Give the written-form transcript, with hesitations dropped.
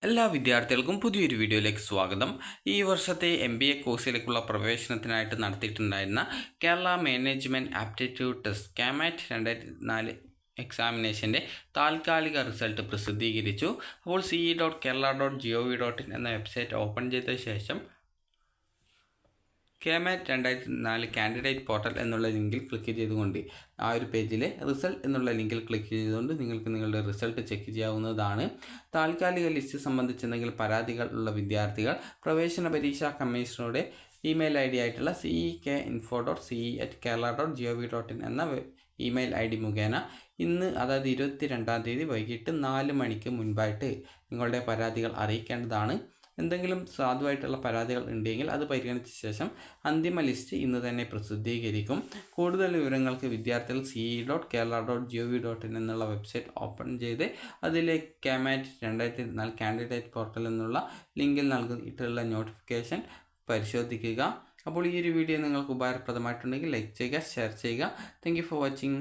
എല്ലാ വിദ്യാർത്ഥികൾക്കും പുതിയൊരു വീഡിയോയിലേക്ക് സ്വാഗതം. ഈ വർഷത്തെ MBA കോഴ്സിലേക്കുള്ള പ്രവേശനത്തിനായിട്ട് നടത്തിയിട്ടുണ്ടായിരുന്ന Kerala management aptitude test KMAT 2004 എക്സാമിനേഷൻ്റെ താൽക്കാലിക റിസൾട്ട് പ്രസിദ്ധീകരിച്ചു. അപ്പോൾ ce.kerala.gov.in എന്ന വെബ്സൈറ്റ് ഓപ്പൺ ചെയ്ത ശേഷം കാമാറ്റ് 2004 കാൻഡിഡേറ്റ് പോർട്ടൽ എന്നുള്ള ലിങ്കിൽ ക്ലിക്ക് ചെയ്തുകൊണ്ട് ആ ഒരു പേജിലെ റിസൾട്ട് എന്നുള്ള ലിങ്കിൽ ക്ലിക്ക് ചെയ്തുകൊണ്ട് നിങ്ങൾക്ക് നിങ്ങളുടെ റിസൾട്ട് ചെക്ക് ചെയ്യാവുന്നതാണ്. താൽക്കാലിക ലിസ്റ്റ് സംബന്ധിച്ച് എന്തെങ്കിലും പരാതികൾ ഉള്ള വിദ്യാർത്ഥികൾ പ്രവേശന പരീക്ഷാ കമ്മീഷണറുടെ ഇമെയിൽ ID ആയിട്ടുള്ള cek.info.ce@kerala.gov.in എന്ന ഇമെയിൽ ID മുഖേന ഇന്ന്, അതായത് 22-ാം തീയതി വൈകിട്ട് 4 മണിക്ക് മുൻപായിട്ട് നിങ്ങളുടെ പരാതികൾ അറിയിക്കേണ്ടതാണ്. എന്തെങ്കിലും സാധുവായിട്ടുള്ള പരാതികൾ ഉണ്ടെങ്കിൽ അത് പരിഗണിച്ച ശേഷം അന്തിമ ലിസ്റ്റ് ഇന്ന് തന്നെ പ്രസിദ്ധീകരിക്കും. കൂടുതൽ വിവരങ്ങൾക്ക് വിദ്യാർത്ഥികൾ ce.kerala.gov.in എന്നുള്ള വെബ്സൈറ്റ് ഓപ്പൺ ചെയ്ത് അതിലെ കാമാറ്റ് 2004 കാൻഡിഡേറ്റ് പോർട്ടൽ എന്നുള്ള ലിങ്കിൽ നൽകിയിട്ടുള്ള നോട്ടിഫിക്കേഷൻ പരിശോധിക്കുക. അപ്പോൾ ഈ ഒരു വീഡിയോ നിങ്ങൾക്ക് ഉപകാരപ്രദമായിട്ടുണ്ടെങ്കിൽ ലൈക്ക് ചെയ്യുക, ഷെയർ ചെയ്യുക. Thank you for watching.